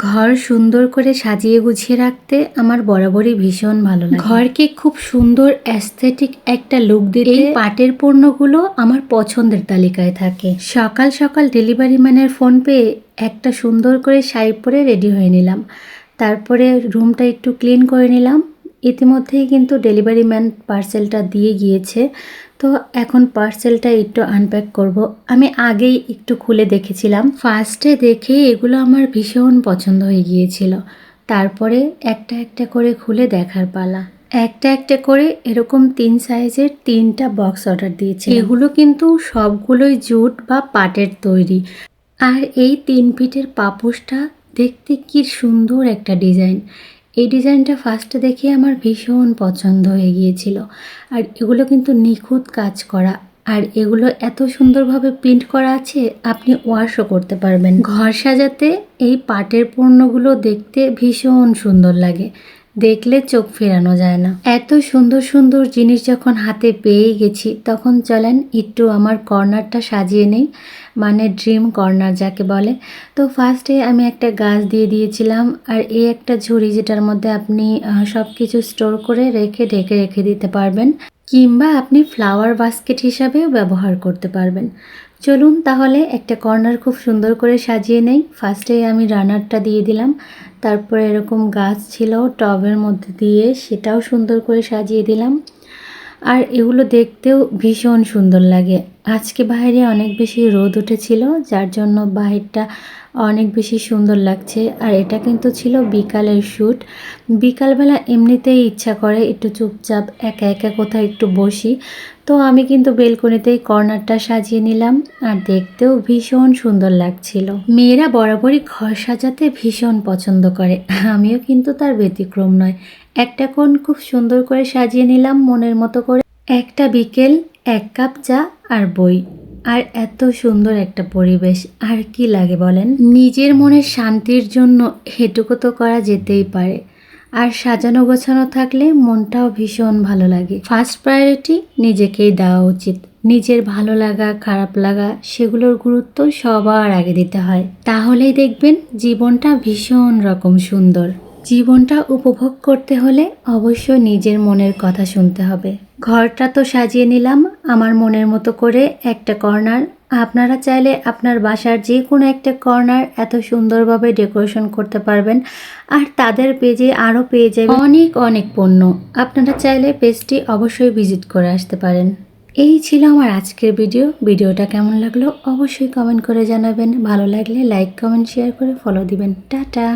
ঘর সুন্দর করে সাজিয়ে গুছিয়ে রাখতে আমার বরাবরই ভীষণ ভালো লাগে। ঘরকে খুব সুন্দর অ্যাস্থেটিক একটা লুক দিতে এই পাটের পণ্যগুলো আমার পছন্দের তালিকায় থাকে। সকাল সকাল ডেলিভারি ম্যানের ফোন পেয়ে একটা সুন্দর করে শাড়ি পরে রেডি হয়ে নিলাম। তারপরে রুমটা একটু ক্লিন করে নিলাম। ইতিমধ্যেই কিন্তু ডেলিভারি ম্যান পার্সেলটা দিয়ে গিয়েছে। তো এখন পার্সেলটা একটু আনপ্যাক করব। আমি আগেই একটু খুলে দেখেছিলাম। ফার্স্টে দেখে এগুলো আমার ভীষণ পছন্দ হয়ে গিয়েছিল। তারপরে একটা একটা করে খুলে দেখার পালা। একটা একটা করে এরকম 3 সাইজের 3টা বক্স অর্ডার দিয়েছে। এগুলো কিন্তু সবগুলোই জুট বা পাটের তৈরি। আর এই 3 ফিটের পাপোশটা দেখতে কি সুন্দর একটা ডিজাইন। এই ডিজাইনটা ফার্স্টে দেখে আমার ভীষণ পছন্দ হয়ে গিয়েছিল। আর এগুলো কিন্তু নিখুঁত কাজ করা। আর এগুলো এত সুন্দরভাবে প্রিন্ট করা আছে, আপনি ওয়াশও করতে পারবেন। ঘর সাজাতে এই পাটের পণ্যগুলো দেখতে ভীষণ সুন্দর লাগে। দেখলে চোখ ফেরানো যায় না। এত সুন্দর সুন্দর জিনিস যখন হাতে পেয়ে গেছি, তখন চলেন একটু আমার কর্নারটা সাজিয়ে নেই, মানে ড্রিম কর্নার যাকে বলে। তো ফার্স্টে আমি একটা গাছ দিয়ে দিয়েছিলাম। আর এই একটা ঝুড়ি, যেটার মধ্যে আপনি সব কিছু স্টোর করে রেখে ঢেকে রেখে দিতে পারবেন, কিংবা আপনি ফ্লাওয়ার বাস্কেট হিসাবেও ব্যবহার করতে পারবেন। চলুন তাহলে একটা কর্নার খুব সুন্দর করে সাজিয়ে নেই। ফার্স্টে আমি রানারটা দিয়ে দিলাম। তারপরে এরকম গাছ ছিল টবের মধ্যে দিয়ে, সেটাও সুন্দর করে সাজিয়ে দিলাম। আর এগুলো দেখতেও ভীষণ সুন্দর লাগে। আজকে বাইরে অনেক বেশি রোদ উঠেছিল, যার জন্য বাহিরটা অনেক বেশি সুন্দর লাগছে। আর এটা কিন্তু ছিল বিকালের শ্যুট। বিকালবেলা এমনিতেই ইচ্ছা করে একটু চুপচাপ একা একা কোথাও একটু বসি। তো আমি কিন্তু বেলকনিতেই কর্নারটা সাজিয়ে নিলাম। আর দেখতেও ভীষণ সুন্দর লাগছিল। মেয়েরা বরাবরই ঘর সাজাতে ভীষণ পছন্দ করে, আমিও কিন্তু তার ব্যতিক্রম নয়। একটা কোণ খুব সুন্দর করে সাজিয়ে নিলাম মনের মতো করে। একটা বিকেল, 1 কাপ চা আর বই, আর এত সুন্দর একটা পরিবেশ। আর কি লাগে বলেন? নিজের মনের শান্তির জন্য এটুকু তো করা যেতেই পারে। আর সাজানো গোছানো থাকলে মনটাও ভীষণ ভালো লাগে। ফার্স্ট প্রায়োরিটি নিজেকেই দেওয়া উচিত। নিজের ভালো লাগা খারাপ লাগা সেগুলোর গুরুত্ব সবার আগে দিতে হয়। তাহলেই দেখবেন জীবনটা ভীষণ রকম সুন্দর। জীবনটা উপভোগ করতে হলে অবশ্যই নিজের মনের কথা শুনতে হবে। ঘরটা তো সাজিয়ে নিলাম আমার মনের মতো করে একটা কর্নার। আপনারা চাইলে আপনার বাসার যে কোনো একটা কর্নার এত সুন্দরভাবে ডেকোরেশন করতে পারবেন। আর তাদের পেজে আরও পেয়ে যাবেন অনেক অনেক পণ্য। আপনারা চাইলে পেজটি অবশ্যই ভিজিট করে আসতে পারেন। এই ছিল আমার আজকের ভিডিওটা কেমন লাগলো অবশ্যই কমেন্ট করে জানাবেন। ভালো লাগলে লাইক কমেন্ট শেয়ার করে ফলো দিবেন। টাটা।